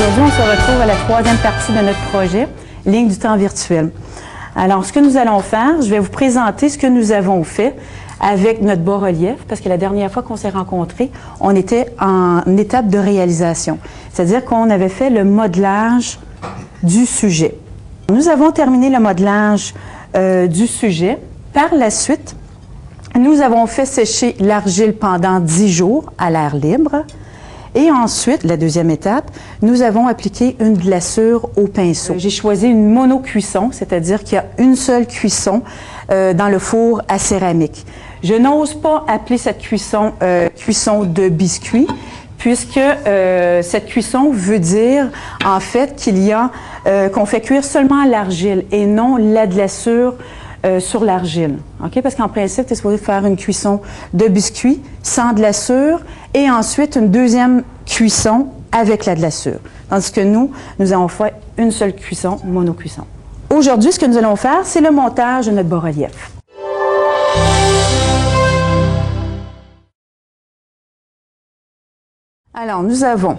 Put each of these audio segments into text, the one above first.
Aujourd'hui, on se retrouve à la troisième partie de notre projet, Ligne du temps virtuelle. Alors, ce que nous allons faire, je vais vous présenter ce que nous avons fait avec notre bas-relief, parce que la dernière fois qu'on s'est rencontrés, on était en étape de réalisation. C'est-à-dire qu'on avait fait le modelage du sujet. Nous avons terminé le modelage du sujet. Par la suite, nous avons fait sécher l'argile pendant 10 jours à l'air libre. Et ensuite, la deuxième étape, nous avons appliqué une glaçure au pinceau. J'ai choisi une monocuisson, c'est-à-dire qu'il y a une seule cuisson dans le four à céramique. Je n'ose pas appeler cette cuisson cuisson de biscuit, puisque cette cuisson veut dire, en fait, qu'on fait cuire seulement l'argile et non la glaçure sur l'argile. Okay? Parce qu'en principe, tu es supposé faire une cuisson de biscuit sans glaçure et ensuite une deuxième cuisson avec la glaçure. Tandis que nous avons fait une seule cuisson, monocuisson. Aujourd'hui, ce que nous allons faire, c'est le montage de notre bas-relief. Alors, nous avons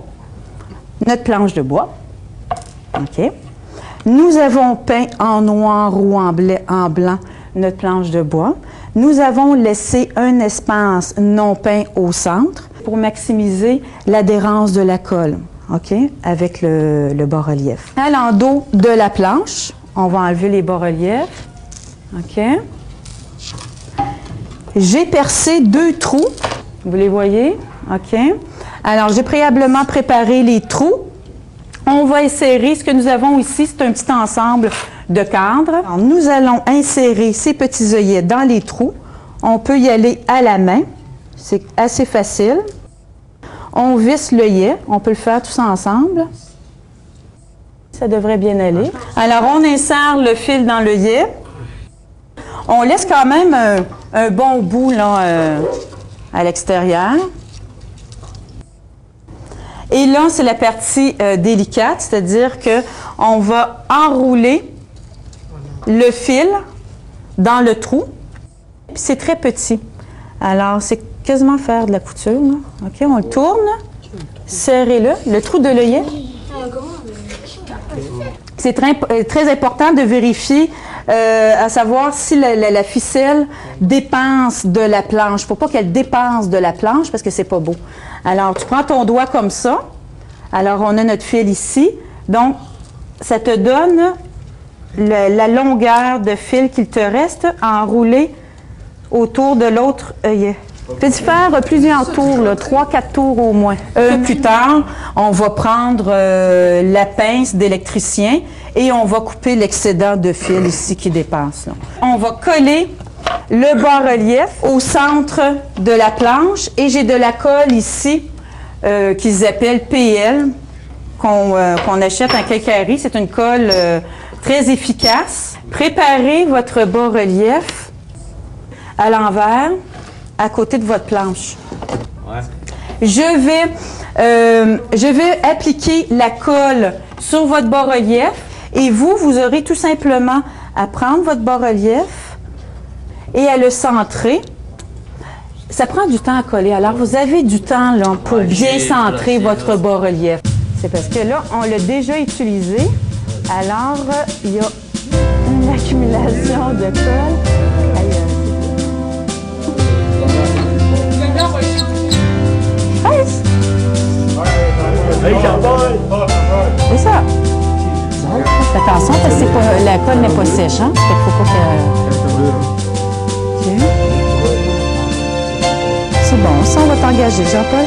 notre planche de bois. OK. Nous avons peint en noir ou en blanc notre planche de bois. Nous avons laissé un espace non peint au centre pour maximiser l'adhérence de la colle, OK, avec le bas-relief. À l'endos de la planche, on va enlever les bas-reliefs. OK. J'ai percé 2 trous. Vous les voyez? OK. Alors, j'ai préalablement préparé les trous. On va insérer, ce que nous avons ici, c'est un petit ensemble de cadres. Alors, nous allons insérer ces petits œillets dans les trous. On peut y aller à la main. C'est assez facile. On visse l'œillet. On peut le faire tous ensemble. Ça devrait bien aller. Alors, on insère le fil dans l'œillet. On laisse quand même un bon bout là, à l'extérieur. Et là, c'est la partie délicate, c'est-à-dire qu'on va enrouler le fil dans le trou. C'est très petit. Alors, c'est quasiment faire de la couture. Là. OK, on le tourne. Serrez-le. Le trou de l'œillet. C'est très important de vérifier, à savoir si la ficelle dépense de la planche. Il ne faut pas qu'elle dépense de la planche parce que c'est pas beau. Alors, tu prends ton doigt comme ça. Alors, on a notre fil ici. Donc, ça te donne la longueur de fil qu'il te reste à enrouler autour de l'autre œillet. Peux-tu faire plusieurs tours, 3-4 tours au moins. Plus tard, on va prendre la pince d'électricien et on va couper l'excédent de fil ici qui dépasse. Là. On va coller le bas-relief au centre de la planche et j'ai de la colle ici qu'ils appellent PL qu'on achète en quincaillerie. C'est une colle très efficace. Préparez votre bas-relief à l'envers à côté de votre planche. Ouais. Je vais appliquer la colle sur votre bas-relief et vous aurez tout simplement à prendre votre bas-relief et à le centrer. Ça prend du temps à coller. Alors, vous avez du temps là, pour bien centrer votre bas-relief. C'est parce que là, on l'a déjà utilisé. Alors, il y a une accumulation de colle. C'est ça. Fais attention parce que la colle n'est pas sèche. Hein? Fait qu'il faut pas que... Okay. C'est bon, ça on va t'engager, Jean-Paul.